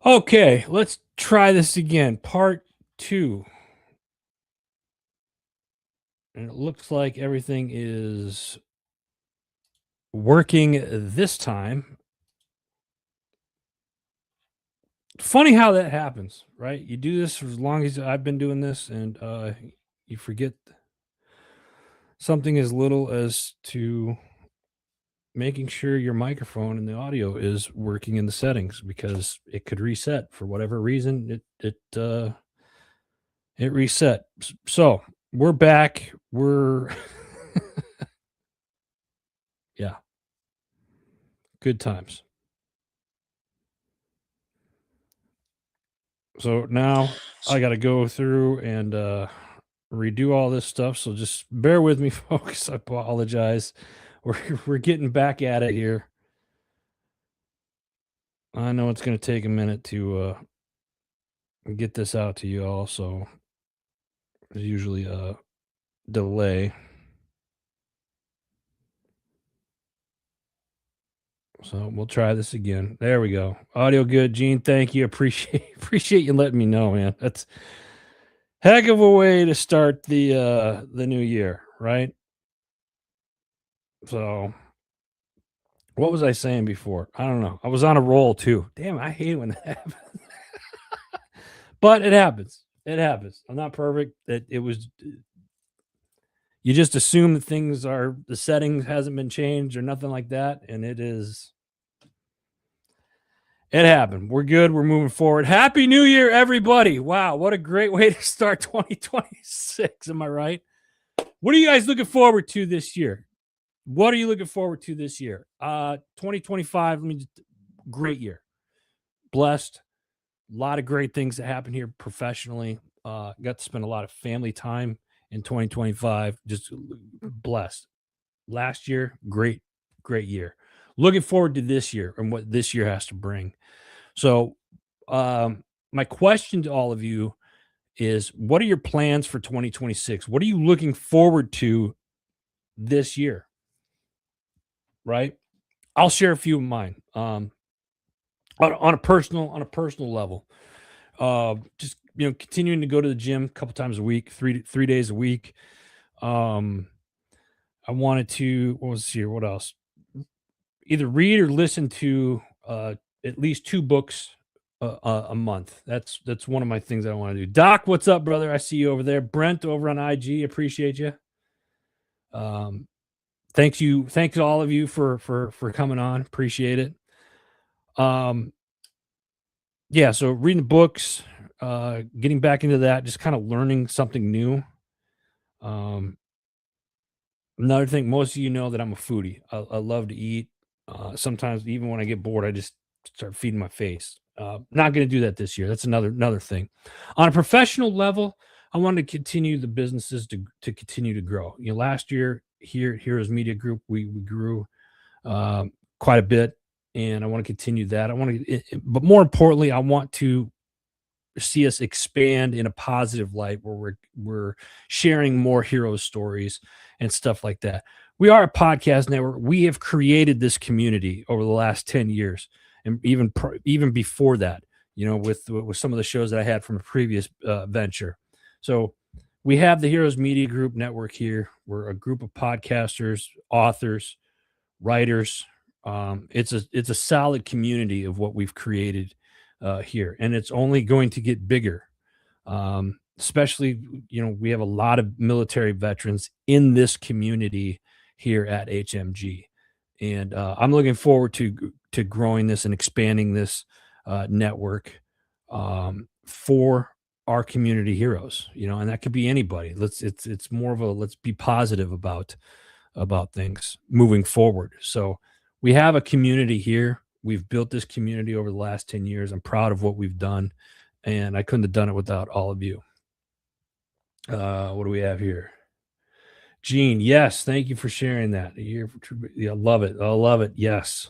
Okay, let's try this again. Part 2. And it looks like everything is working this time. Funny how that happens, right? You do this for as long as I've been doing this, and you forget something as little as to making sure your microphone and the audio is working in the settings because it could reset for whatever reason. It reset. So we're back. We're yeah, good times. So now I got to go through and redo all this stuff. So just bear with me, folks. I apologize. We're getting back at it here. I know it's going to take a minute to get this out to you all. So there's usually a delay. So we'll try this again. There we go. Audio good, Gene. Thank you. Appreciate you letting me know, man. That's heck of a way to start the new year, right? So what was I saying before? I don't know. I was on a roll too. Damn, I hate when that happens. But it happens. It happens. I'm not perfect. It was you just assume that things are the settings hasn't been changed or nothing like that. And it happened. We're good. We're moving forward. Happy New Year, everybody. Wow, what a great way to start 2026. Am I right? What are you guys looking forward to this year? What are you looking forward to this year? 2025, great year. Blessed. A lot of great things that happened here professionally. Got to spend a lot of family time in 2025. Just blessed. Last year, great year. Looking forward to this year and what this year has to bring. So, my question to all of you is what are your plans for 2026? What are you looking forward to this year? Right? I'll share a few of mine. On a personal level. Just continuing to go to the gym a couple times a week, three days a week. I wanted to what was here? What else? Either read or listen to at least 2 books a month. That's one of my things that I want to do. Doc, what's up, brother? I see you over there. Brent over on IG, appreciate you. Thanks all of you for coming on. Appreciate it. Yeah, so reading books, getting back into that, just kind of learning something new. Um, Another thing, most of you know that I'm a foodie. I love to eat. Sometimes even when I get bored, I just start feeding my face. Not going to do that this year. That's another thing. On a professional level, I want to continue the businesses to continue to grow. Last year here at Heroes Media Group, we grew quite a bit, and I want to continue that. But more importantly, I want to see us expand in a positive light where we're sharing more hero stories and stuff like that. We are a podcast network. We have created this community over the last 10 years and even before that, with some of the shows that I had from a previous venture. So we have the Heroes Media Group network here. We're a group of podcasters, authors, writers. It's a solid community of what we've created here, and it's only going to get bigger. Especially, we have a lot of military veterans in this community here at HMG, and I'm looking forward to growing this and expanding this network for our community heroes. And that could be anybody. It's more of a let's be positive about things moving forward. So we have a community here. We've built this community over the last 10 years. I'm proud of what we've done, and I couldn't have done it without all of you. What do we have here? Gene, yes, thank you for sharing that. I love it. I love it. Yes.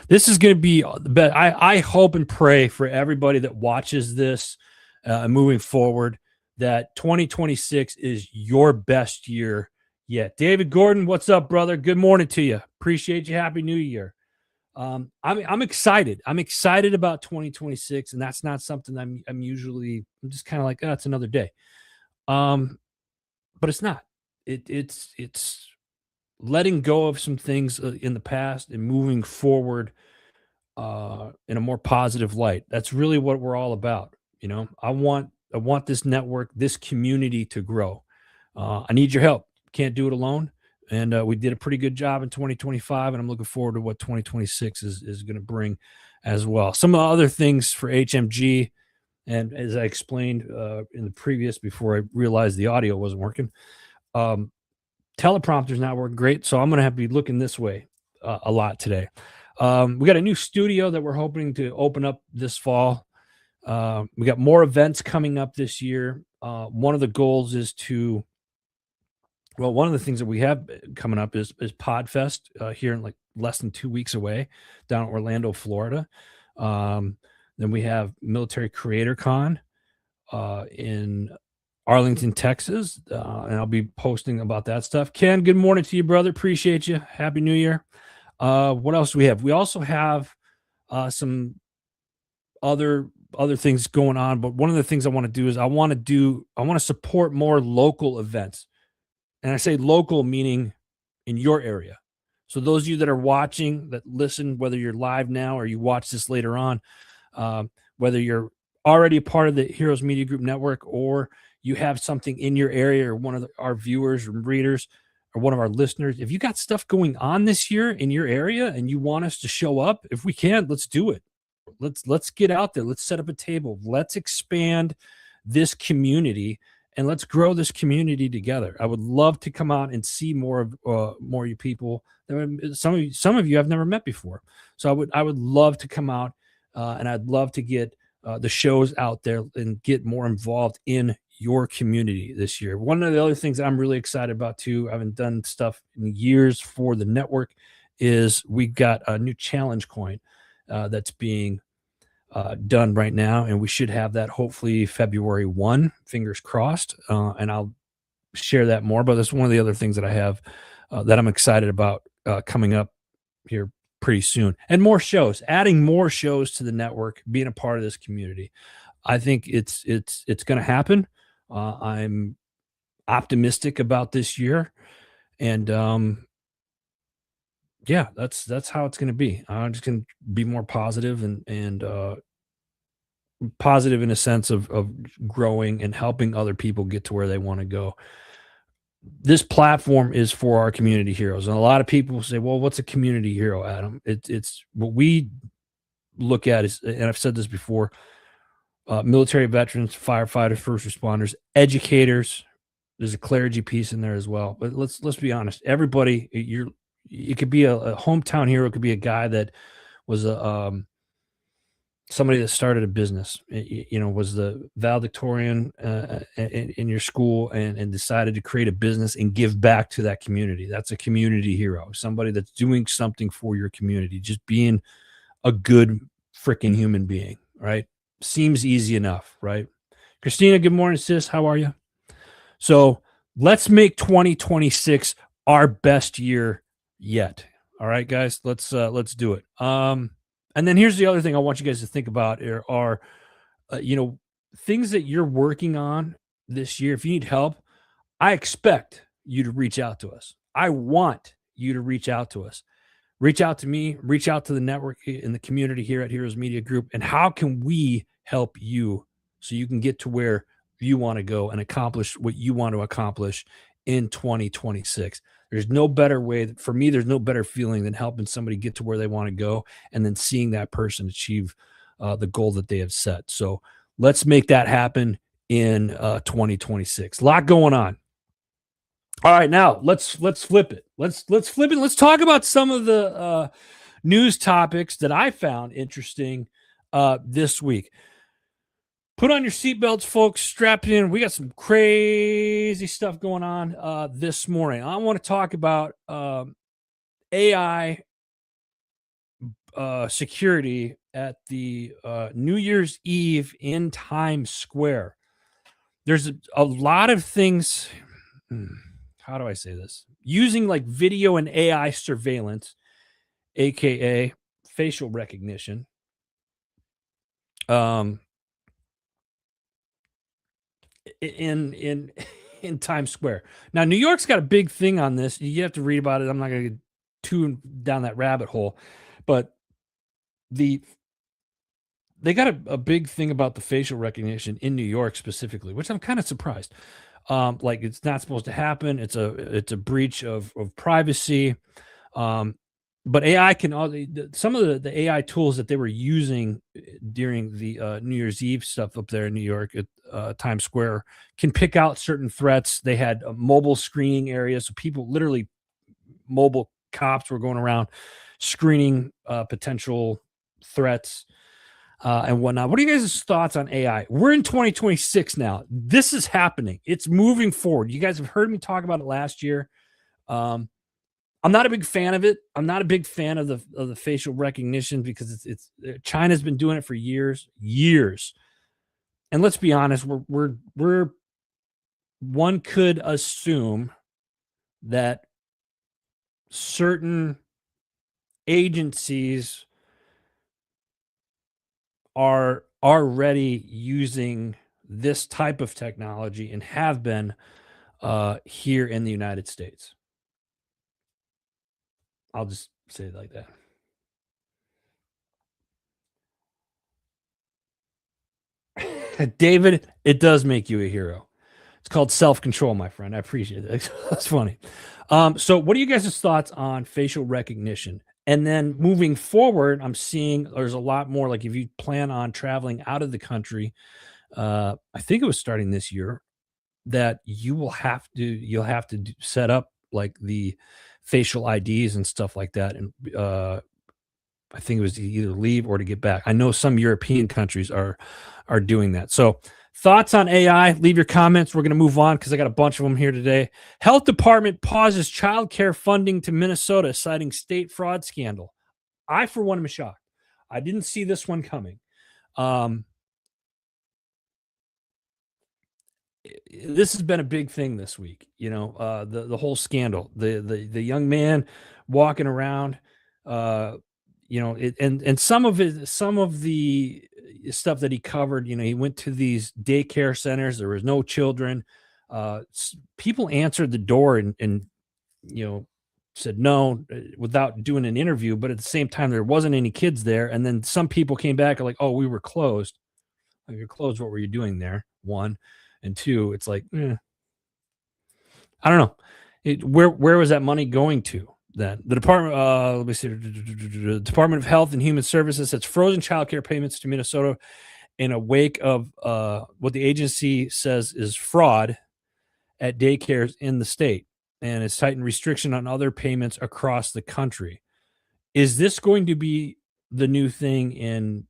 This is going to be the best. I hope and pray for everybody that watches this moving forward that 2026 is your best year yet. David Gordon, what's up, brother? Good morning to you. Appreciate you. Happy New Year. I'm excited. I'm excited about 2026, and that's not something I'm just kind of like, oh, it's another day. Um, but it's not. It's letting go of some things in the past and moving forward in a more positive light. That's really what we're all about. I want this network, this community to grow. I need your help. Can't do it alone. And we did a pretty good job in 2025, and I'm looking forward to what 2026 is going to bring as well. Some of the other things for HMG, and as I explained in the previous, before I realized the audio wasn't working, um, teleprompter's not working great, so I'm going to have to be looking this way a lot today. We got a new studio that we're hoping to open up this fall. We got more events coming up this year. One of the goals is to, well, one of the things that we have coming up is Podfest here in like less than 2 weeks away, down in Orlando, Florida. Um, then we have Military Creator Con in Arlington, Texas, and I'll be posting about that stuff. Ken, good morning to you, brother. Appreciate you. Happy New Year. What else do we have? We also have some other things going on, but one of the things I want to do is I want to support more local events. And I say local meaning in your area. So those of you that are watching, that listen, whether you're live now or you watch this later on, whether you're already a part of the Heroes Media Group network or you have something in your area or one of our viewers or readers or one of our listeners, if you got stuff going on this year in your area and you want us to show up, if we can, let's do it. Let's get out there. Let's set up a table. Let's expand this community and let's grow this community together. I would love to come out and see more of you people. Some of you I've never met before, so I would love to come out and I'd love to get the shows out there and get more involved in your community this year. One of the other things that I'm really excited about too, I haven't done stuff in years for the network, is we got a new challenge coin that's being done right now, and we should have that hopefully February 1. Fingers crossed, and I'll share that more. But that's one of the other things that I have that I'm excited about coming up here pretty soon, and more shows, adding more shows to the network, being a part of this community. I think it's going to happen. I'm optimistic about this year, and yeah, that's how it's going to be. I'm just going to be more positive and positive in a sense of growing and helping other people get to where they want to go. This platform is for our community heroes, and a lot of people say, "Well, what's a community hero, Adam?" It's what we look at is, and I've said this before: military veterans, firefighters, first responders, educators. There's a clergy piece in there as well. But let's be honest. Everybody, it could be a hometown hero. It could be a guy that was a somebody that started a business, was the valedictorian in your school and decided to create a business and give back to that community. That's a community hero, somebody that's doing something for your community, just being a good freaking human being, right? Seems easy enough, right? Christina, good morning, sis. How are you? So let's make 2026 our best year yet. All right, guys, let's do it. And then here's the other thing I want you guys to think about are things that you're working on this year. If you need help, I expect you to reach out to us. I want you to reach out to us. Reach out to me, reach out to the network in the community here at Heroes Media Group. And how can we help you so you can get to where you want to go and accomplish what you want to accomplish in 2026? There's no better way for me. There's no better feeling than helping somebody get to where they want to go and then seeing that person achieve the goal that they have set. So let's make that happen in 2026. A lot going on. All right, now let's flip it. Let's flip it. Let's talk about some of the news topics that I found interesting this week. Put on your seatbelts, folks. Strap in. We got some crazy stuff going on this morning. I want to talk about AI security at the New Year's Eve in Times Square. There's a lot of things. How do I say this? Using like video and AI surveillance, aka facial recognition. Um, in in Times Square. Now, New York's got a big thing on this. You have to read about it. I'm not going to get too down that rabbit hole, but the they got a big thing about the facial recognition in New York specifically, which I'm kind of surprised. Like it's not supposed to happen. It's a breach of privacy. Um, but AI can all some of the AI tools that they were using during the New Year's Eve stuff up there in New York at Times Square can pick out certain threats. They had a mobile screening area, so people literally mobile cops were going around screening potential threats and whatnot. What are you guys' thoughts on AI? We're in 2026 now. This is happening. It's moving forward. You guys have heard me talk about it last year. Um, I'm not a big fan of it. I'm not a big fan of the facial recognition because China's been doing it for years, years. And let's be honest, we're one could assume that certain agencies are already using this type of technology and have been here in the United States. I'll just say it like that. David, it does make you a hero. It's called self-control, my friend. I appreciate it. That's funny. So what are you guys' thoughts on facial recognition? And then moving forward, I'm seeing there's a lot more like if you plan on traveling out of the country, I think it was starting this year, that you'll have to set up like the facial IDs and stuff like that. And I think it was to either leave or to get back. I know some European countries are doing that. So thoughts on AI? Leave your comments. We're going to move on because I got a bunch of them here today. Health Department pauses child care funding to Minnesota, citing state fraud scandal. I, for one, am shocked. I didn't see this one coming. This has been a big thing this week. The whole scandal, the young man walking around, uh, and some of the stuff that he covered. He went to these daycare centers. There was no children. People answered the door and said no without doing an interview. But at the same time, there wasn't any kids there. And then some people came back and like, oh, we were closed. Like, you're closed. What were you doing there? One. And two, it's like, I don't know. Where was that money going to then? The department, let me see, the Department of Health and Human Services has frozen child care payments to Minnesota in a wake of what the agency says is fraud at daycares in the state, and it's tightened restriction on other payments across the country. Is this going to be the new thing in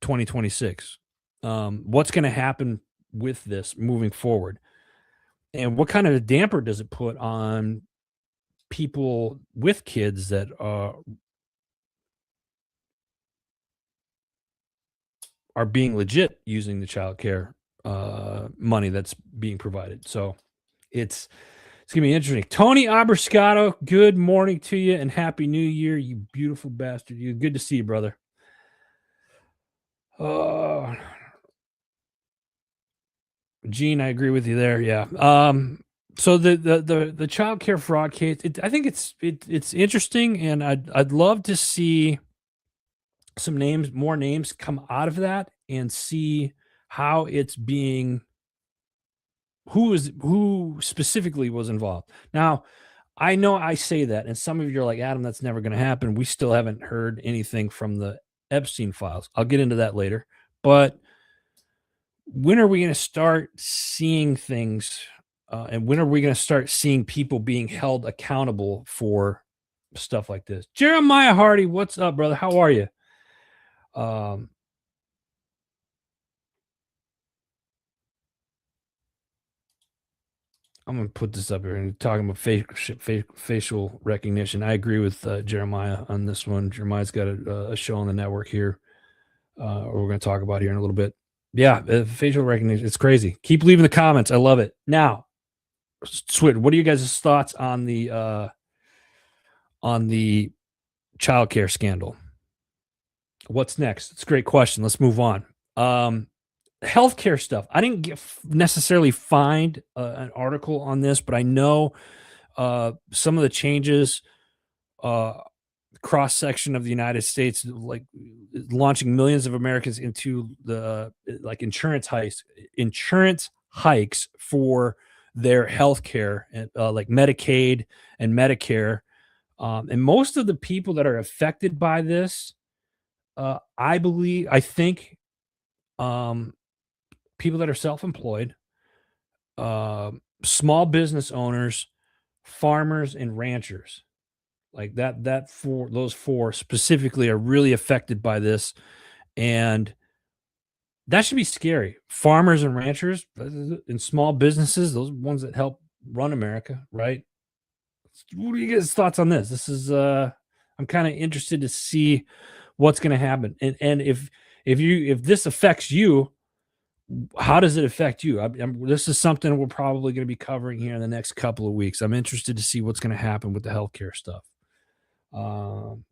2026? What's going to happen with this moving forward? And what kind of a damper does it put on people with kids that are being legit using the child care money that's being provided? So it's gonna be interesting. Tony Abrascato, good morning to you and happy new year, you beautiful bastard. You good to see you, brother. Uh Gene, I agree with you there. Yeah. So the child care fraud case, I think it's interesting, and I'd love to see more names come out of that and see how it's being who specifically was involved. Now, I know I say that, and some of you are like, Adam, that's never going to happen. We still haven't heard anything from the Epstein files. I'll get into that later, but when are we going to start seeing things and when are we going to start seeing people being held accountable for stuff like this? Jeremiah Hardy, what's up, brother? How are you? um I'm gonna put this up here and talking about facial recognition. I agree with Jeremiah on this one. Jeremiah's got a show on the network here we're going to talk about here in a little bit. Yeah, facial recognition, it's crazy. Keep leaving the comments. I love it. Now, Swid, what are you guys' thoughts on the childcare scandal. What's next? It's a great question. Let's move on. Healthcare stuff. I didn't necessarily find an article on this, but I know some of the changes, uh, cross section of the United States, like launching millions of Americans into the like insurance hikes for their health care, like Medicaid and Medicare. And most of the people that are affected by this, I think, um, people that are self-employed, small business owners, farmers, and ranchers. Like that four those 4 specifically are really affected by this, and that should be scary. Farmers and ranchers, and small businesses, those ones that help run America, right? What are you guys' thoughts on this? This is, I'm kinda interested to see what's gonna happen, and if this affects you, how does it affect you? This is something we're probably gonna be covering here in the next couple of weeks. I'm interested to see what's gonna happen with the healthcare stuff. Um,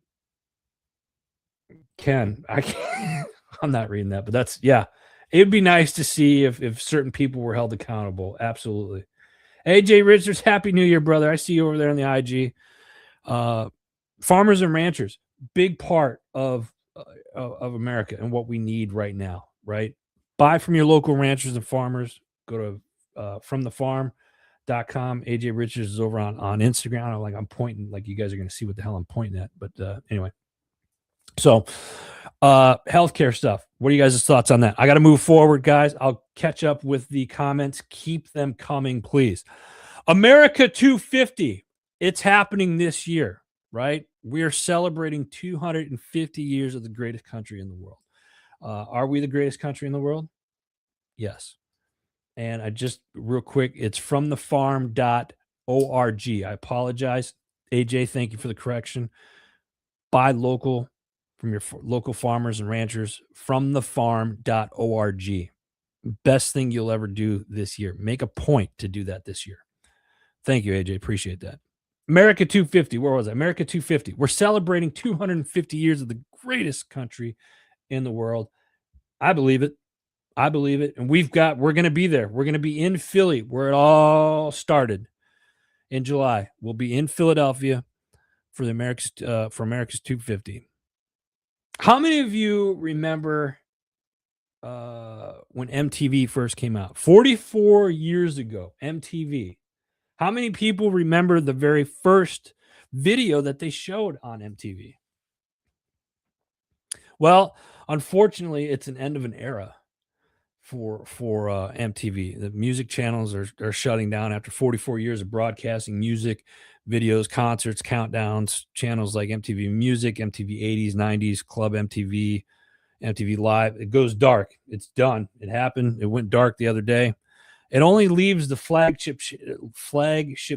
Ken, I can't, I'm not reading that, but that's yeah. It'd be nice to see if certain people were held accountable. Absolutely. AJ Richards, happy New Year, brother. I see you over there on the IG. Uh, Farmers and ranchers, big part of America and what we need right now, right? Buy from your local ranchers and farmers. Go to fromthefarm.com. AJ Richards is over on Instagram. I'm pointing, like you guys are going to see what the hell I'm pointing at. But anyway, so healthcare stuff. What are you guys' thoughts on that? I got to move forward, guys. I'll catch up with the comments. Keep them coming, please. America 250. It's happening this year, right? We are celebrating 250 years of the greatest country in the world. Are we the greatest country in the world? Yes. And I just real quick, it's from thefarm.org. I apologize. AJ, thank you for the correction. Buy local from your local farmers and ranchers from thefarm.org. Best thing you'll ever do this year. Make a point to do that this year. Thank you, AJ. Appreciate that. America 250. Where was I? America 250. We're celebrating 250 years of the greatest country in the world. I believe it. I believe it. And we're going to be there. We're going to be in Philly where it all started in July. We'll be in Philadelphia for America's 250. How many of you remember when MTV first came out? 44 years ago, MTV. How many people remember the very first video that they showed on MTV? Well, unfortunately, it's an end of an era for MTV. The music channels are shutting down after 44 years of broadcasting music, videos, concerts, countdowns. Channels like MTV Music, MTV 80s, 90s, Club MTV, MTV Live. It goes dark. It's done. It happened. It went dark the other day. It only leaves the flagship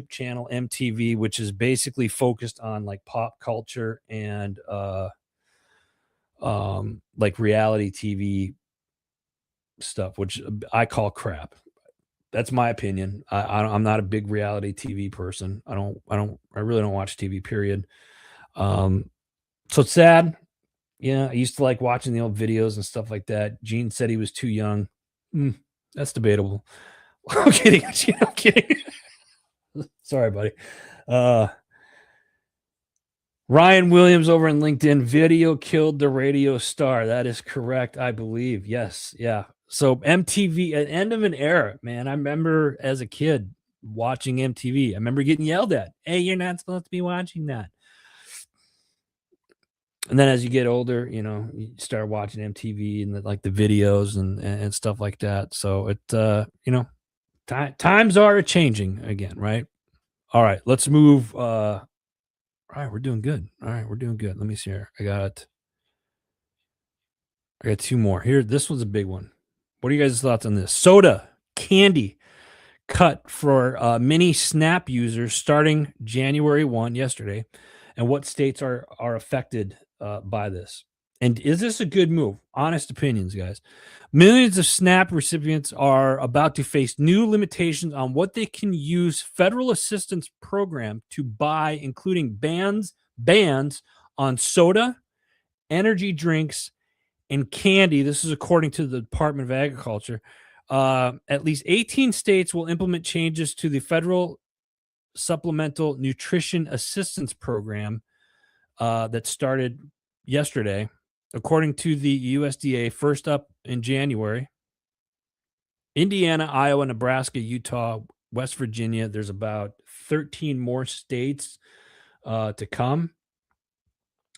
channel MTV, which is basically focused on like pop culture and like reality TV stuff, which I call crap. That's my opinion. I'm not a big reality TV person. I really don't watch TV. Period. So it's sad. Yeah, I used to like watching the old videos and stuff like that. Gene said he was too young. That's debatable. I'm kidding. I'm kidding. Sorry, buddy. Ryan Williams over in LinkedIn. Video killed the radio star. That is correct, I believe. Yes. Yeah. So MTV, at end of an era, man. I remember as a kid watching MTV. I remember getting yelled at. Hey, you're not supposed to be watching that. And then as you get older, you start watching MTV and the videos and stuff like that. So it, times are changing again, right? All right, let's move. All right, we're doing good. All right, we're doing good. Let me see here. I got 2 more here. This was a big one. What are you guys' thoughts on this? Soda candy cut for mini SNAP users starting January 1, yesterday, and what states are affected by this? And is this a good move? Honest opinions, guys. Millions of SNAP recipients are about to face new limitations on what they can use federal assistance program to buy, including bans on soda, energy drinks, and candy. This is according to the Department of Agriculture. At least 18 states will implement changes to the federal supplemental nutrition assistance program that started yesterday. According to the USDA, first up in January, Indiana, Iowa, Nebraska, Utah, West Virginia. There's about 13 more states to come.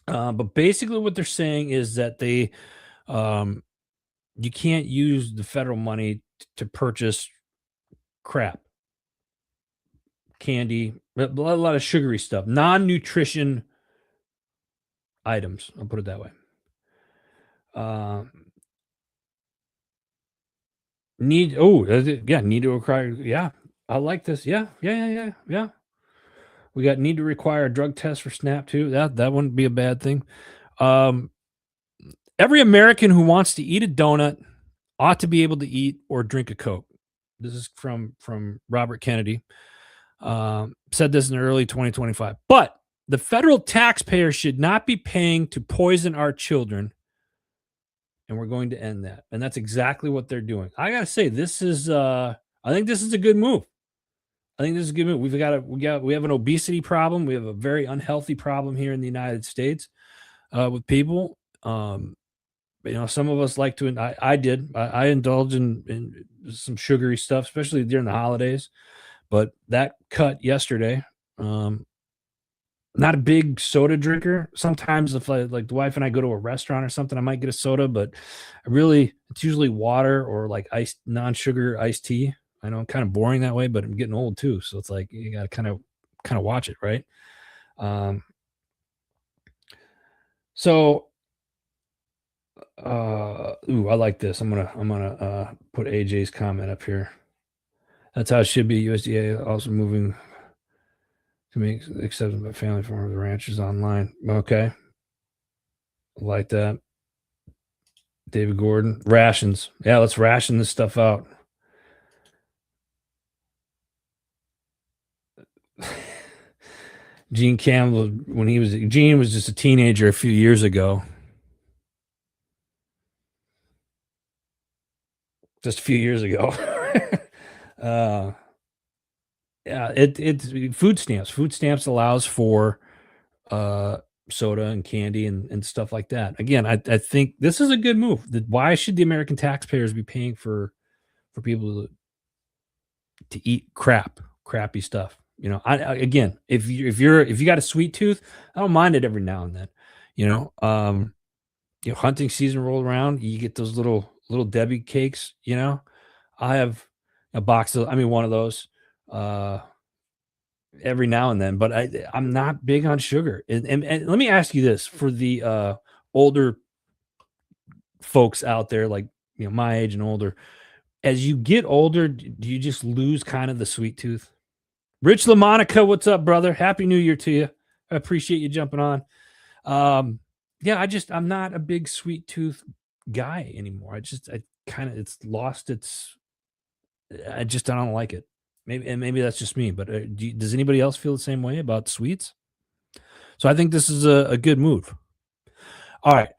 But basically, what they're saying is that you can't use the federal money to purchase crap, candy, a lot of sugary stuff, non-nutrition items. I'll put it that way. Need to require. Yeah, I like this. Yeah. We got need to require a drug test for SNAP too. That wouldn't be a bad thing. Every American who wants to eat a donut ought to be able to eat or drink a Coke. This is from Robert Kennedy. Said this in early 2025. But the federal taxpayer should not be paying to poison our children, and we're going to end that. And that's exactly what they're doing. I gotta say, this is I think this is a good move. I think this is a good move. We have an obesity problem. We have a very unhealthy problem here in the United States with people. Some of us like to. I indulge in some sugary stuff, especially during the holidays. But that cut yesterday. Not a big soda drinker. Sometimes if like the wife and I go to a restaurant or something, I might get a soda, but it's usually water or like non-sugar iced tea. I know I'm kind of boring that way, but I'm getting old too. So it's like you gotta kind of watch it, right? I like this. I'm gonna put AJ's comment up here. That's how it should be. USDA also moving to make acceptance by family farmers and ranchers online. Okay. Like that. David Gordon. Rations. Yeah, let's ration this stuff out. Gene Campbell, Gene was just a teenager a few years ago. Just a few years ago. Yeah, it's food stamps. Food stamps allows for soda and candy and stuff like that. Again, I think this is a good move. Why should the American taxpayers be paying for people to eat crappy stuff? Again, if you got a sweet tooth, I don't mind it every now and then. Hunting season rolled around, you get those little Debbie cakes. I have a box of, one of those every now and then, but I'm not big on sugar. And let me ask you this for the older folks out there, like my age and older. As you get older, do you just lose kind of the sweet tooth? Rich LaMonica, what's up, brother? Happy New Year to you. I appreciate you jumping on. I'm not a big sweet tooth guy anymore. It's lost its. I don't like it. Maybe that's just me, but does anybody else feel the same way about sweets? So I think this is a good move. All right.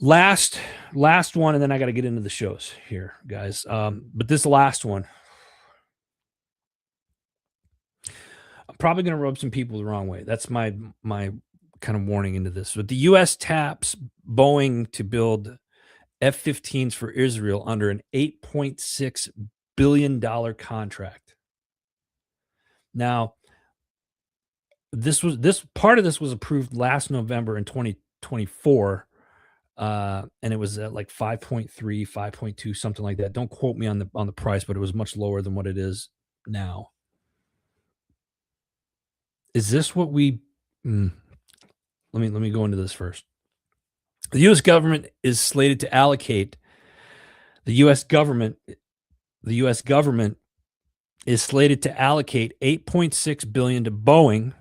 Last one, and then I got to get into the shows here, guys. But this last one, I'm probably going to rub some people the wrong way. That's my kind of warning into this. But the U.S. taps Boeing to build F-15s for Israel under an $8.6 billion contract. Now, this part of this was approved last November in 2024. And it was at like 5.3, 5.2, something like that. Don't quote me on the price, but it was much lower than what it is now. Is this what we? Let me go into this first. The U.S. government is slated to allocate. The U.S. government is slated to allocate $8.6 billion to Boeing.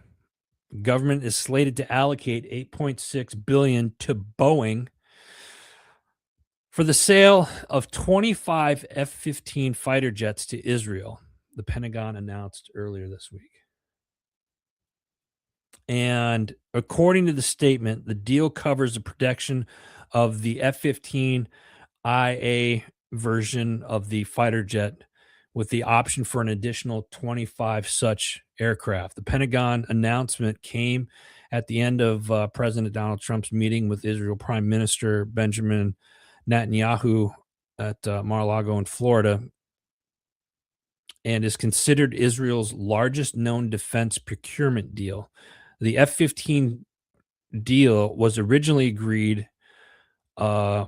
Government is slated to allocate $8.6 billion to Boeing for the sale of 25 F-15 fighter jets to Israel, the Pentagon announced earlier this week. And according to the statement, the deal covers the protection of the F-15 IA version of the fighter jet with the option for an additional 25 such aircraft. The Pentagon announcement came at the end of President Donald Trump's meeting with Israel Prime Minister Benjamin Netanyahu at Mar-a-Lago in Florida, and is considered Israel's largest known defense procurement deal. The F-15 deal was originally agreed uh,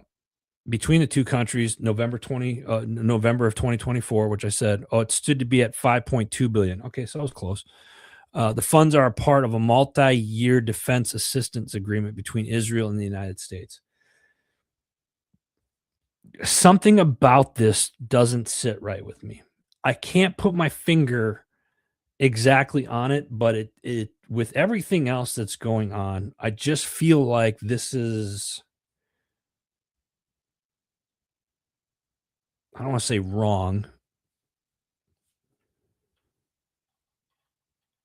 between the two countries November of 2024, which I said, oh, it stood to be at 5.2 billion. Okay, so I was close. The funds are a part of a multi-year defense assistance agreement between Israel and the United States. Something about this doesn't sit right with me. I can't put my finger exactly on it, but it with everything else that's going on, I just feel like this is, I don't want to say wrong.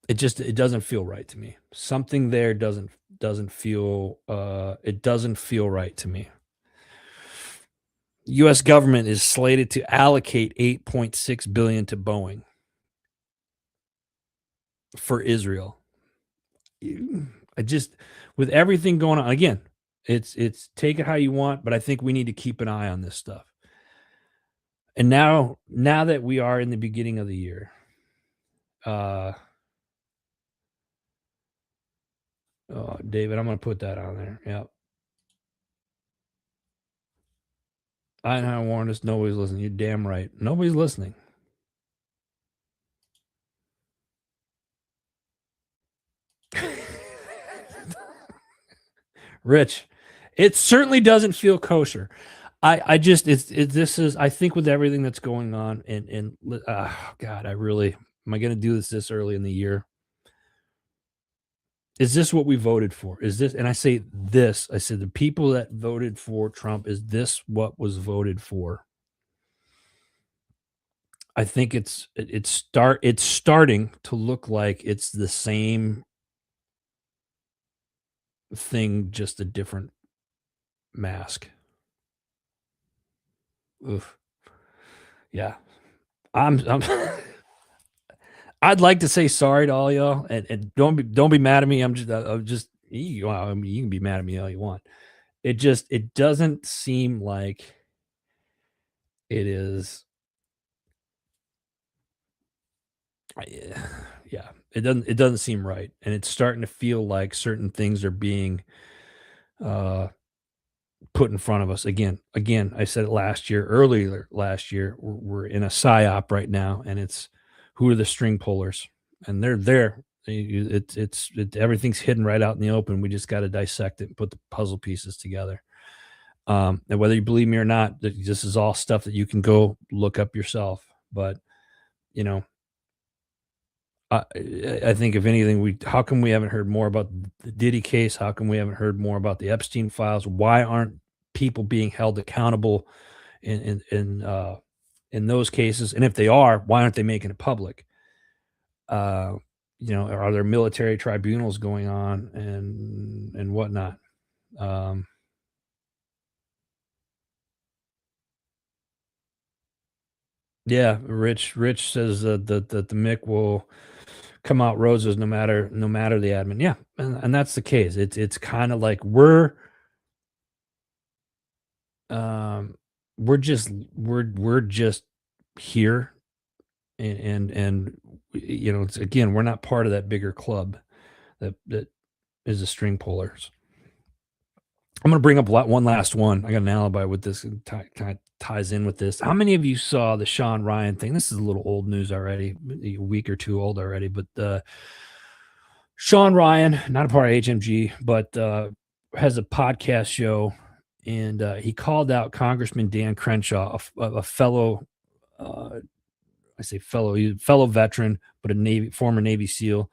It doesn't feel right to me. Something there doesn't feel it doesn't feel right to me. US government is slated to allocate 8.6 billion to Boeing for Israel. I just, with everything going on again, it's take it how you want, but I think we need to keep an eye on this stuff. And now that we are in the beginning of the year, uh oh, David, I'm gonna put that on there. Yeah. I know, warned us. Nobody's listening. You're damn right. Nobody's listening. Rich, it certainly doesn't feel kosher. I just this is, I think, with everything that's going on, and God, I really, am I going to do this early in the year? Is this what we voted for? Is this, and I say this, I said the people that voted for Trump, is this what was voted for? I think it's starting to look like it's the same thing, just a different mask. Oof. Yeah. I'm I'd like to say sorry to all y'all, and don't be mad at me. I'm just you, well, I mean, you can be mad at me all you want. It doesn't seem like it is. Yeah, it doesn't seem right, and it's starting to feel like certain things are being uh put in front of us again. I said it earlier last year. We're in a psyop right now, and it's, who are the string pullers, and they're there. Everything's hidden right out in the open. We just got to dissect it and put the puzzle pieces together. And whether you believe me or not, this is all stuff that you can go look up yourself. But you know, I think if anything, how come we haven't heard more about the Diddy case? How come we haven't heard more about the Epstein files? Why aren't people being held accountable in those cases? And if they are, why aren't they making it public? Uh, are there military tribunals going on and whatnot? Um, yeah, Rich says that the Mick will come out roses no matter the admin. Yeah, and that's the case. It's kind of like um we're just here, and it's, again, we're not part of that bigger club that is the string pullers. I'm gonna bring up one last one. I got an alibi with this, and kind of ties in with this. How many of you saw the Sean Ryan thing? This is a little old news already, a week or two old already, but Sean Ryan, not a part of HMG, but has a podcast show, and he called out Congressman Dan Crenshaw, a fellow, uh, I say fellow veteran, but former Navy SEAL,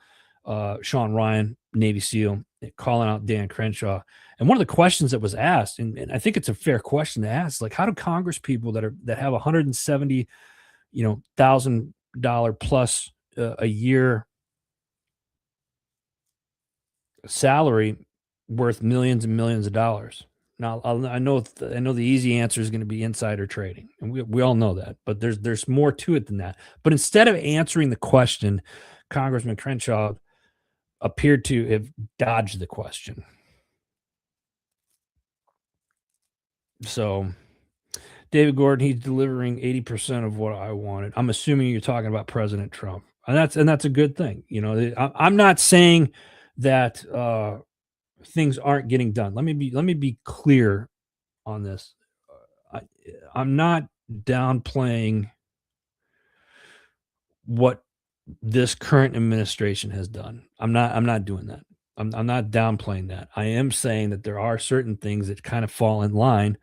Sean Ryan, Navy SEAL, calling out Dan Crenshaw. And one of the questions that was asked, and I think it's a fair question to ask, like, how do Congress people that have 170, $1,000 plus a year salary worth millions and millions of dollars. Now, I know the easy answer is going to be insider trading, and we all know that. But there's more to it than that. But instead of answering the question, Congressman Crenshaw appeared to have dodged the question. So, David Gordon, he's delivering 80% of what I wanted. I'm assuming you're talking about President Trump, and that's a good thing. You know, I'm not saying that things aren't getting done. Let me be clear on this. I, I'm not downplaying what this current administration has done. I'm not doing that. I'm not downplaying that. I am saying that there are certain things that kind of fall in line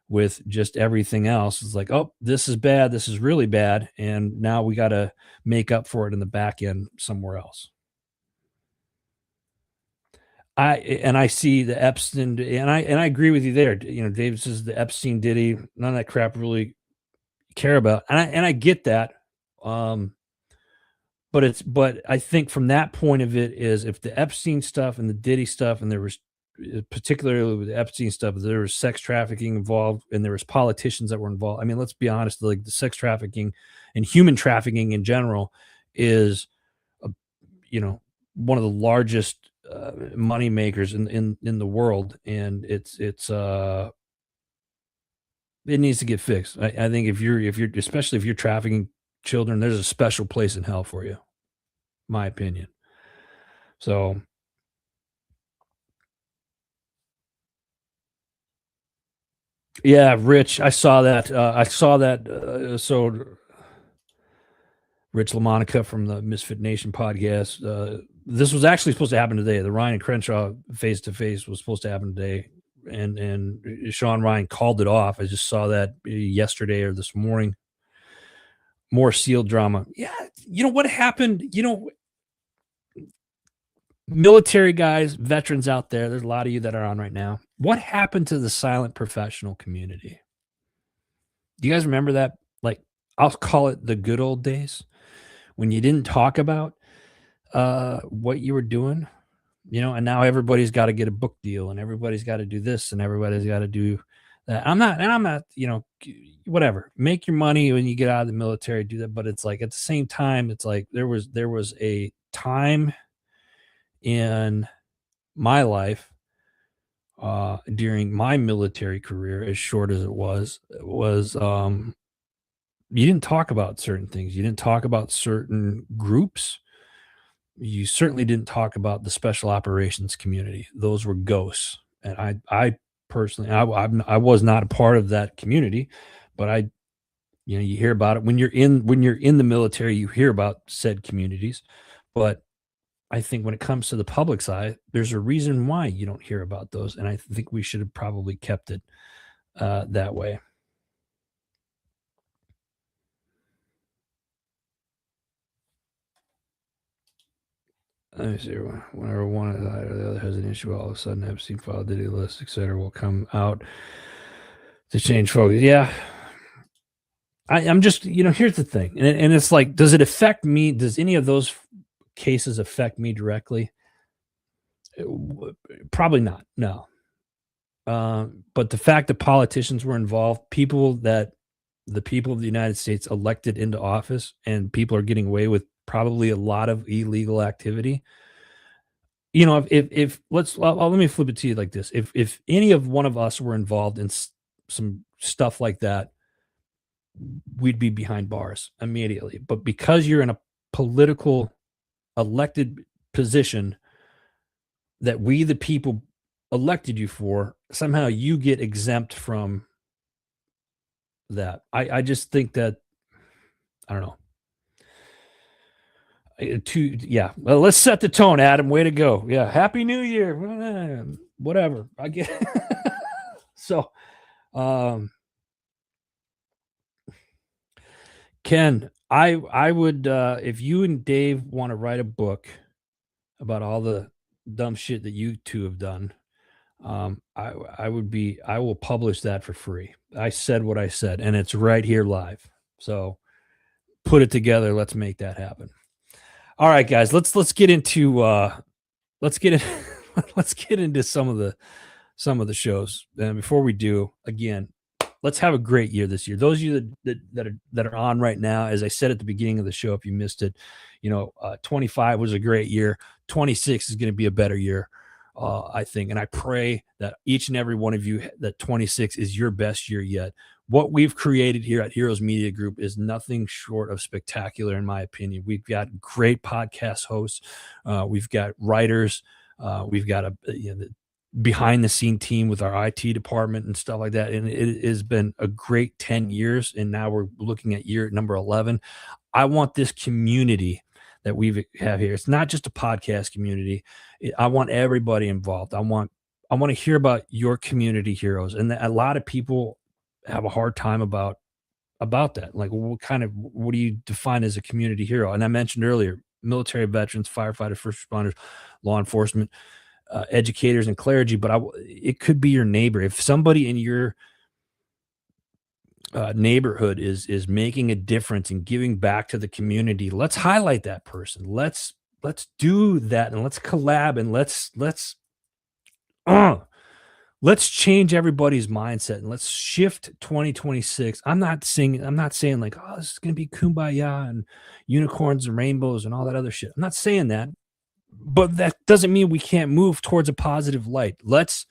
with just everything else. It's like, oh, this is bad, this is really bad, and now we got to make up for it in the back end somewhere else. I see the Epstein, and I agree with you there. You know, David says the Epstein Diddy, none of that crap really care about, and I get that. Um, but I think from that point of it is if the Epstein stuff and the Diddy stuff, and there was particularly with the Epstein stuff, there was sex trafficking involved, and there was politicians that were involved. I mean, let's be honest, like the sex trafficking and human trafficking in general is, a, you know, one of the largest money makers in the world, and it needs to get fixed. I think if you're especially if you're trafficking children, there's a special place in hell for you, my opinion. So yeah, Rich, I saw that. I saw that. So Rich LaMonica from the Misfit Nation podcast. This was actually supposed to happen today. The Ryan and Crenshaw face to face was supposed to happen today, and Sean Ryan called it off. I just saw that yesterday or this morning. More SEAL drama. Yeah, you know what happened? You know, military guys, veterans out there. There's a lot of you that are on right now. What happened to the silent professional community? Do you guys remember that? Like, I'll call it the good old days when you didn't talk about what you were doing, you know, and now everybody's got to get a book deal, and everybody's got to do this, and everybody's got to do that. I'm not, you know, whatever. Make your money when you get out of the military, do that. But it's like at the same time, it's like there was a time in my life during my military career, as short as it was, you didn't talk about certain things. You didn't talk about certain groups. You certainly didn't talk about the special operations community. Those were ghosts. And I personally, I was not a part of that community, but you know, you hear about it when you're in the military. You hear about said communities, but I think when it comes to the public's eye, there's a reason why you don't hear about those, and I think we should have probably kept it that way. Let me see. Whenever one or the other has an issue, all of a sudden Epstein file, Diddy list, etc., will come out to change focus. Yeah, I'm just, you know, here's the thing, and it's like, does it affect me? Does any of those cases affect me directly? Probably not. No. But the fact that politicians were involved, the people of the United States elected into office, and people are getting away with probably a lot of illegal activity. You know, if let me flip it to you like this: if any of one of us were involved in some stuff like that, we'd be behind bars immediately. But because you're in a political elected position that we the people elected you for, somehow you get exempt from that. I just think that, I don't know. Yeah. Well, let's set the tone, Adam. Way to go. Yeah. Happy New Year. Whatever. I get so um Ken, I would if you and Dave want to write a book about all the dumb shit that you two have done, I will publish that for free. I said what I said, and it's right here live. So put it together. Let's make that happen. All right, guys. Let's get into let's get in, let's get into some of the shows. And before we do, again, let's have a great year this year. Those of you that are on right now, as I said at the beginning of the show, if you missed it, 25 was a great year. 26 is going to be a better year, I think. And I pray that each and every one of you, that 26 is your best year yet. What we've created here at Heroes Media Group is nothing short of spectacular, in my opinion. We've got great podcast hosts. We've got writers. We've got the behind the scene team with our IT department and stuff like that. And it has been a great 10 years. And now we're looking at year number 11. I want this community that we have here. It's not just a podcast community. I want everybody involved. I want to hear about your community heroes. And a lot of people have a hard time about that. Like, what do you define as a community hero? And I mentioned earlier, military veterans, firefighters, first responders, law enforcement, educators, and clergy. But it could be your neighbor. If somebody in your neighborhood is making a difference and giving back to the community, let's highlight that person. Let's do that, and let's collab, and let's change everybody's mindset, and let's shift 2026. I'm not saying like, oh, this is gonna be kumbaya and unicorns and rainbows and all that other shit. I'm not saying that, but that doesn't mean we can't move towards a positive light. Let's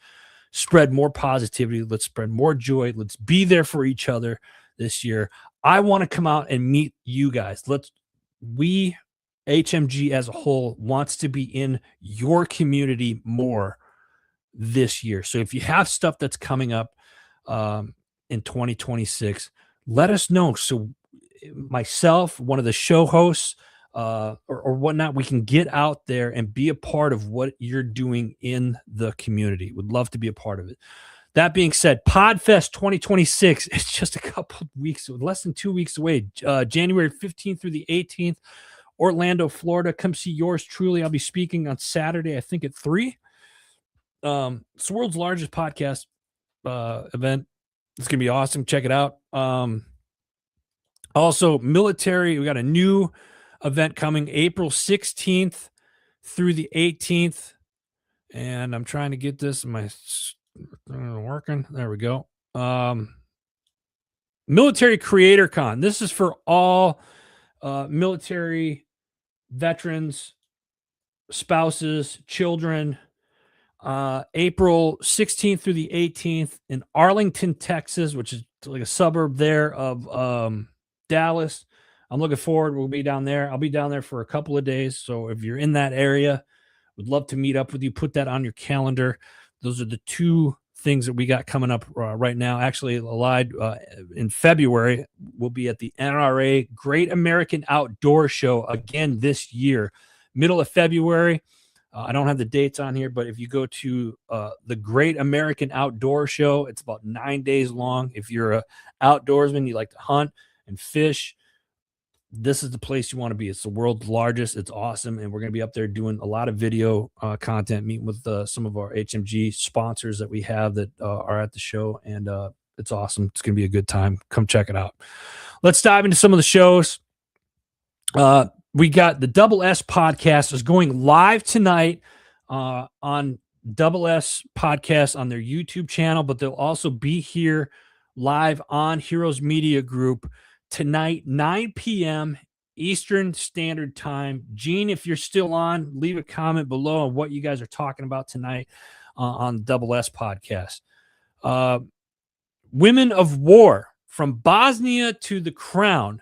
spread more positivity. Let's spread more joy. Let's be there for each other this year. I want to come out and meet you guys. We HMG as a whole wants to be in your community more this year. So if you have stuff that's coming up in 2026, let us know. So myself, one of the show hosts, or whatnot, we can get out there and be a part of what you're doing in the community. Would love to be a part of it. That being said, Podfest 2026 is just a couple of weeks, less than 2 weeks away. January 15th through the 18th, Orlando, Florida. Come see yours truly. I'll be speaking on Saturday, I think at 3. It's the world's largest podcast event. It's gonna be awesome. Check it out. Also, military, we got a new event coming April 16th through the 18th. And I'm trying to get this. My working. There we go. Military Creator Con. This is for all military veterans, spouses, children. April 16th through the 18th in Arlington, Texas, which is like a suburb there of Dallas. I'm looking forward. We'll be down there. I'll be down there for a couple of days. So if you're in that area, would love to meet up with you. Put that on your calendar. Those are the two things that we got coming up right now. Actually, Allied in February, we'll be at the NRA Great American Outdoor Show again this year, middle of February. I don't have the dates on here, but if you go to the Great American Outdoor Show, it's about 9 days long. If you're a outdoorsman, you like to hunt and fish, this is the place you want to be. It's the world's largest. It's awesome. And we're going to be up there doing a lot of video content, meeting with some of our HMG sponsors that we have that are at the show. And it's awesome. It's going to be a good time. Come check it out. Let's dive into some of the shows. We got the Double S podcast is going live tonight on Double S podcast on their YouTube channel, but they'll also be here live on Heroes Media Group tonight, 9 p.m. Eastern Standard Time. Gene, if you're still on, leave a comment below on what you guys are talking about tonight on the Double S podcast. Women of War, from Bosnia to the Crown.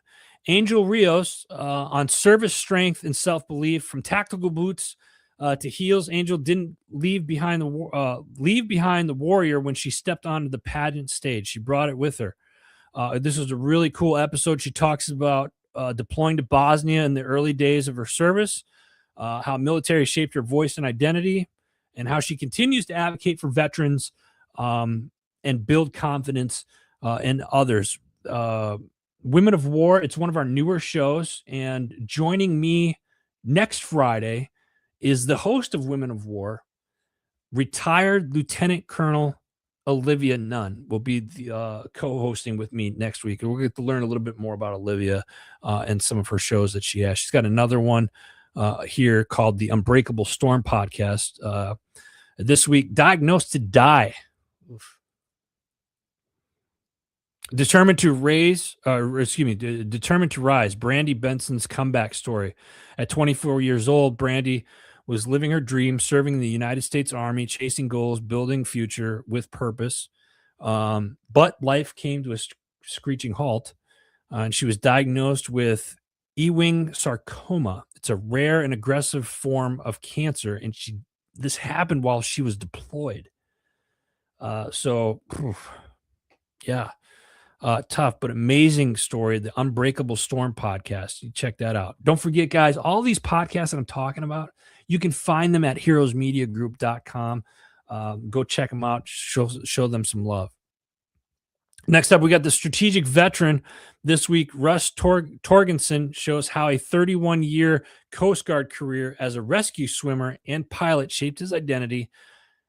Angel Rios on service strength and self-belief, from tactical boots to heels. Angel didn't leave behind the warrior when she stepped onto the pageant stage. She brought it with her. This was a really cool episode. She talks about deploying to Bosnia in the early days of her service, how military shaped her voice and identity, and how she continues to advocate for veterans and build confidence in others. Women of War, it's one of our newer shows, and joining me next Friday is the host of Women of War, retired Lieutenant Colonel Olivia Nunn will be the co-hosting with me next week. We'll get to learn a little bit more about Olivia and some of her shows that she has. She's got another one here called the Unbreakable Storm podcast. This week, diagnosed to die. Oof. Determined to determined to rise. Brandy Benson's comeback story. At 24 years old, Brandy was living her dream, serving in the United States Army, chasing goals, building future with purpose. But life came to a screeching halt, and she was diagnosed with Ewing sarcoma. It's a rare and aggressive form of cancer, and this happened while she was deployed. Yeah, tough but amazing story. The Unbreakable Storm podcast. You check that out. Don't forget, guys, all these podcasts that I'm talking about, you can find them at heroesmediagroup.com. Go check them out. Show them some love. Next up, we got the strategic veteran this week. Russ Torgensen shows how a 31-year Coast Guard career as a rescue swimmer and pilot shaped his identity,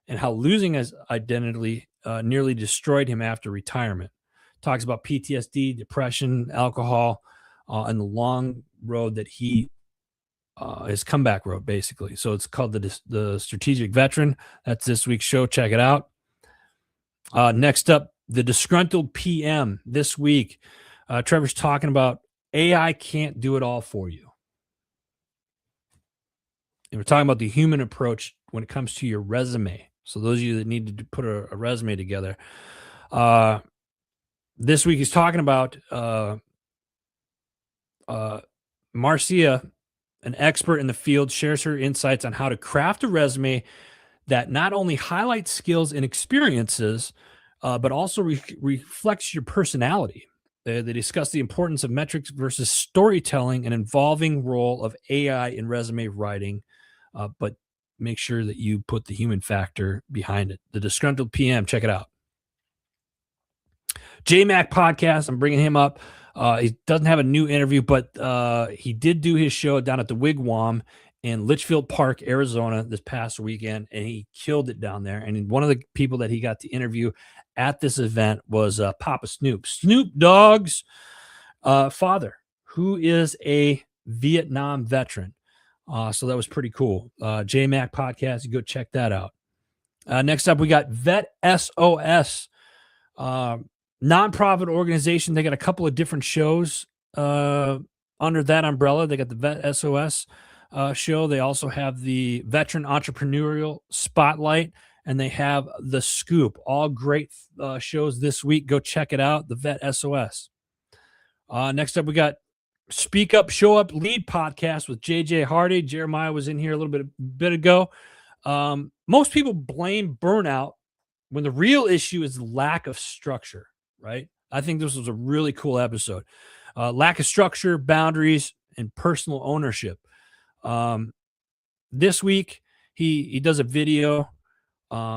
and how losing his identity nearly destroyed him after retirement. Talks about PTSD, depression, alcohol, and the long road that his comeback road, basically. So it's called the Strategic Veteran. That's this week's show. Check it out. Next up, the Disgruntled PM this week. Trevor's talking about AI can't do it all for you. And we're talking about the human approach when it comes to your resume. So those of you that need to put a resume together. This week he's talking about Marcia, an expert in the field, shares her insights on how to craft a resume that not only highlights skills and experiences, but also reflects your personality. They discuss the importance of metrics versus storytelling, an evolving role of AI in resume writing, but make sure that you put the human factor behind it. The Disgruntled PM, check it out. J-Mac podcast, I'm bringing him up. He doesn't have a new interview, but he did do his show down at the Wigwam in Litchfield Park, Arizona this past weekend, and he killed it down there. And one of the people that he got to interview at this event was Papa Snoop Dogg's father, who is a Vietnam veteran. So that was pretty cool. J-Mac podcast, you go check that out. Next up, we got Vet SOS, nonprofit organization. They got a couple of different shows under that umbrella. They got the Vet SOS show. They also have the Veteran Entrepreneurial Spotlight, and they have The Scoop. All great shows this week. Go check it out, the Vet SOS. Next up, we got Speak Up, Show Up, Lead podcast with JJ Hardy. Jeremiah was in here a little bit ago. Most people blame burnout when the real issue is lack of structure, right? I think this was a really cool episode. Lack of structure, boundaries, and personal ownership. This week, he does a video.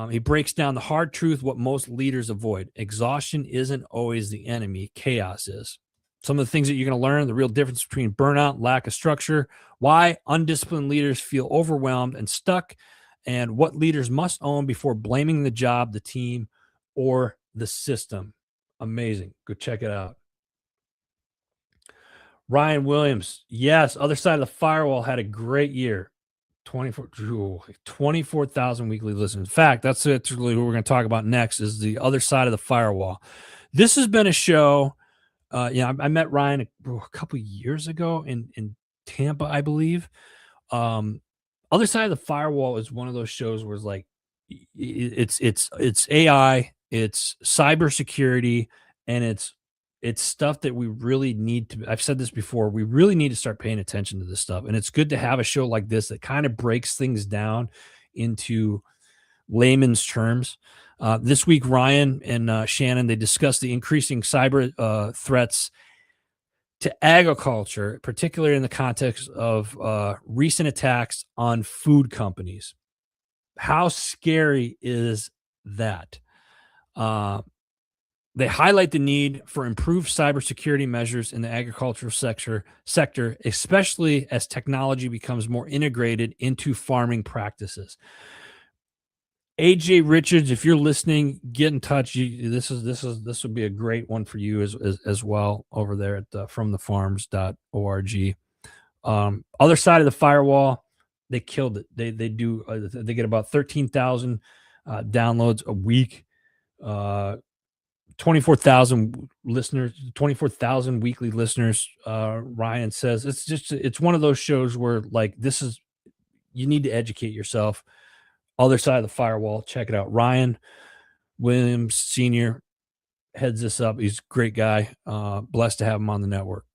He breaks down the hard truth, what most leaders avoid. Exhaustion isn't always the enemy. Chaos is. Some of the things that you're going to learn, the real difference between burnout, lack of structure, why undisciplined leaders feel overwhelmed and stuck, and what leaders must own before blaming the job, the team, or the system. Amazing. Go check it out. Ryan Williams. Yes, Other Side of the Firewall had a great year. 24,000 weekly listeners. In fact, that's really what we're going to talk about next is the Other Side of the Firewall. This has been a show. I met Ryan a couple years ago in Tampa, I believe. Other Side of the Firewall is one of those shows where it's like it's AI, it's cybersecurity, and it's stuff that we really need to. I've said this before. We really need to start paying attention to this stuff, and it's good to have a show like this that kind of breaks things down into layman's terms. This week, Ryan and Shannon, they discussed the increasing cyber threats to agriculture, particularly in the context of recent attacks on food companies. How scary is that? They highlight the need for improved cybersecurity measures in the agricultural sector, especially as technology becomes more integrated into farming practices. AJ Richards, if you're listening, get in touch. This would be a great one for you as well over there at fromthefarms.org. Other Side of the Firewall, They killed it. They get about 13,000 downloads a week. 24,000 listeners, 24,000 weekly listeners. Ryan says it's one of those shows where like you need to educate yourself. Other side of the firewall. Check it out. Ryan Williams Sr. heads this up. He's a great guy. Blessed to have him on the network.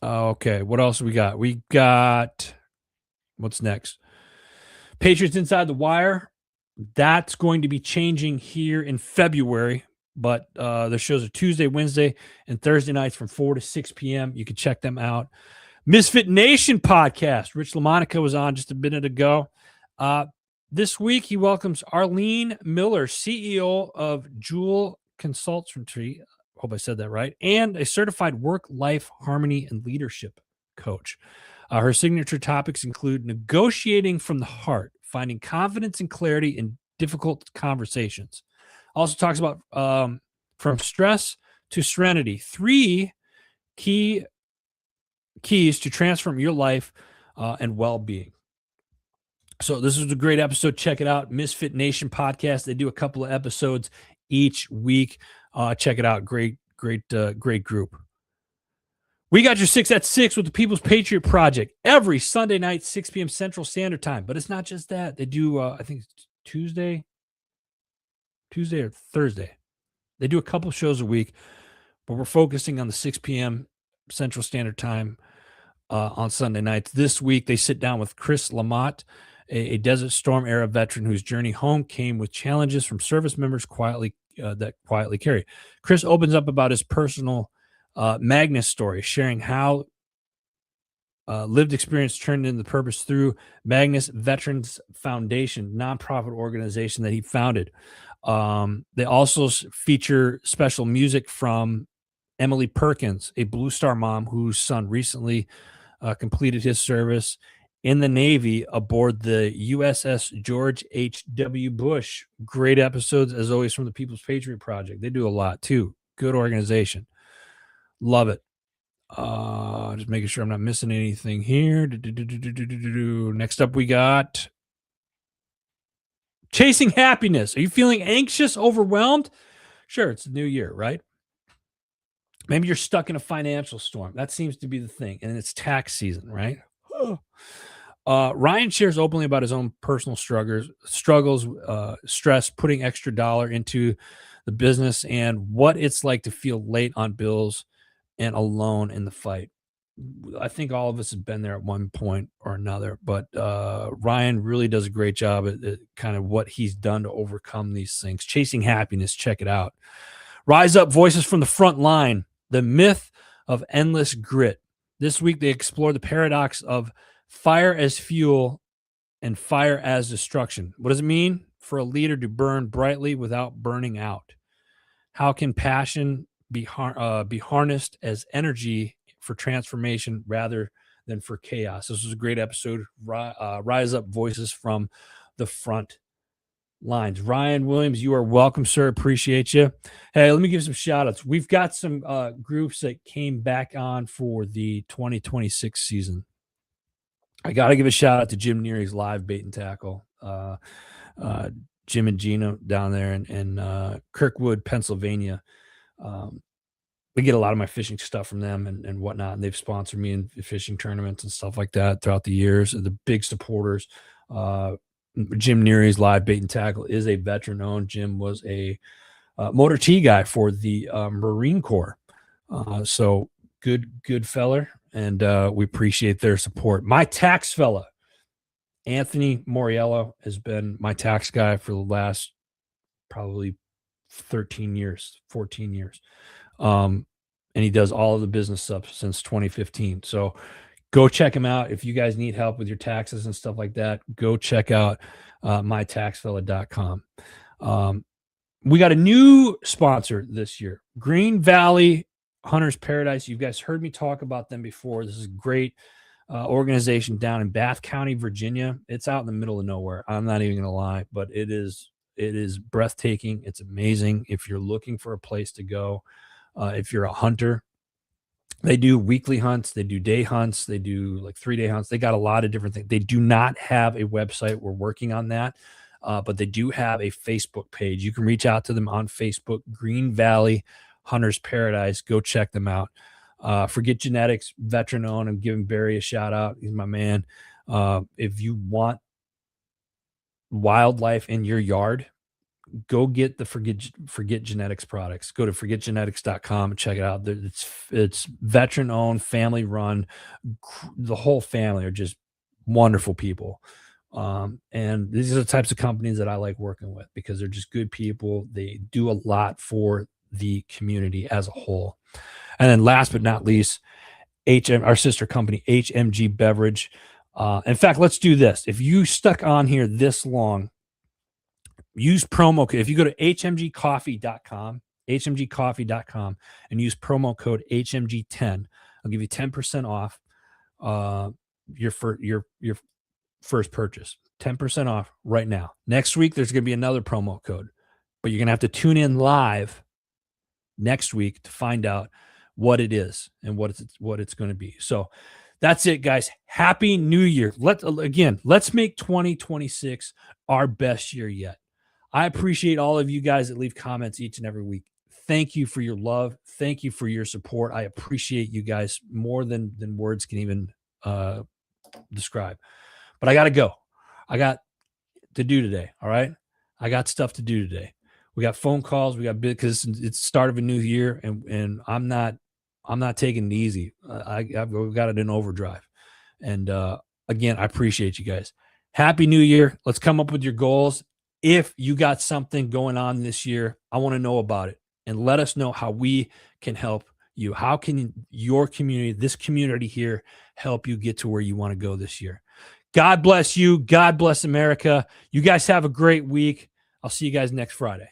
Okay, what else we got? We got what's next? Patriots Inside the Wire. That's going to be changing here in February, but the shows are Tuesday, Wednesday, and Thursday nights from 4 to 6 p.m. You can check them out. Misfit Nation podcast. Rich LaMonica was on just a minute ago. This week, he welcomes Arlene Miller, CEO of Jewel Consultancy. Hope I said that right. And a certified work-life harmony and leadership coach. Her signature topics include negotiating from the heart, finding confidence and clarity in difficult conversations. Also talks about from stress to serenity, 3 keys to transform your life and well-being. So this was a great episode. Check it out. Misfit Nation podcast. They do a couple of episodes each week. Check it out. Great group. We got your 6 at 6 with the People's Patriot Project every Sunday night, 6 p.m. Central Standard Time. But it's not just that. They do, I think it's Tuesday or Thursday. They do a couple shows a week, but we're focusing on the 6 p.m. Central Standard Time on Sunday nights. This week, they sit down with Chris Lamott, a Desert Storm era veteran whose journey home came with challenges from service members that quietly carry. Chris opens up about his personal Magnus story, sharing how lived experience turned into purpose through Magnus Veterans Foundation, nonprofit organization that he founded. They also feature special music from Emily Perkins, a Blue Star mom whose son recently completed his service in the Navy aboard the USS George H.W. Bush. Great episodes, as always, from the People's Patriot Project. They do a lot, too. Good organization. Love it. Just making sure I'm not missing anything here. Next up, we got Chasing Happiness. Are you feeling anxious, overwhelmed? Sure, it's the new year, right? Maybe you're stuck in a financial storm. That seems to be the thing. And it's tax season, right? Ryan shares openly about his own personal struggles, stress, putting extra dollar into the business, and what it's like to feel late on bills and alone in the fight. I think all of us have been there at one point or another, but Ryan really does a great job at kind of what he's done to overcome these things. Chasing Happiness, check it out. Rise Up, Voices from the Front Line, the myth of endless grit. This week, they explore the paradox of fire as fuel and fire as destruction. What does it mean for a leader to burn brightly without burning out? How can passion be harnessed as energy for transformation rather than for chaos? This was a great episode. Rise Up, Voices from the Front Lines. Ryan Williams, you are welcome, sir. Appreciate you. Hey, let me give some shout outs. We've got some groups that came back on for the 2026 season. I got to give a shout out to Jim Neary's Live Bait and Tackle. Jim and Gino down there in Kirkwood, Pennsylvania. We get a lot of my fishing stuff from them and whatnot. And they've sponsored me in fishing tournaments and stuff like that throughout the years. The big supporters. Jim Neary's Live Bait and Tackle is a veteran owned. Jim was a motor T guy for the Marine Corps. So good feller. And we appreciate their support. My tax fella, Anthony Moriello, has been my tax guy for the last probably 13 years, 14 years. And he does all of the business stuff since 2015. So go check him out. If you guys need help with your taxes and stuff like that, go check out mytaxfella.com. We got a new sponsor this year, Green Valley Hunter's Paradise. You guys heard me talk about them before. This is a great organization down in Bath County, Virginia. It's out in the middle of nowhere. I'm not even going to lie, but it is breathtaking. It's amazing. If you're looking for a place to go, if you're a hunter, They do weekly hunts, they do day hunts, they do like 3-day hunts. They got a lot of different things. They do not have a website. We're working on that. But they do have a Facebook page. You can reach out to them on Facebook, Green Valley Hunters Paradise. Go check them out. Forget Genetics, veteran owned. I'm giving Barry a shout out. He's my man. If you want wildlife in your yard, go get the Forget Genetics products. Go to forgetgenetics.com and check it out. It's veteran owned, family run. The whole family are just wonderful people. And these are the types of companies that I like working with because they're just good people. They do a lot for the community as a whole. And then last but not least, our sister company, HMG Beverage. In fact, let's do this. If you stuck on here this long, use promo code. If you go to hmgcoffee.com, and use promo code HMG10, I'll give you 10% off your first purchase. 10% off right now. Next week, there's going to be another promo code, but you're going to have to tune in live next week to find out what it is and what it's going to be. So that's it, guys. Happy New Year. Let's make 2026 our best year yet. I appreciate all of you guys that leave comments each and every week. Thank you for your love. Thank you for your support. I appreciate you guys more than words can even describe. But I got to go. I got to do today. All right. I got stuff to do today. We got phone calls. We got because it's the start of a new year, and I'm not taking it easy. I've got it in overdrive. And again, I appreciate you guys. Happy New Year. Let's come up with your goals. If you got something going on this year, I want to know about it and let us know how we can help you. How can your community, this community here, help you get to where you want to go this year? God bless you. God bless America. You guys have a great week. I'll see you guys next Friday.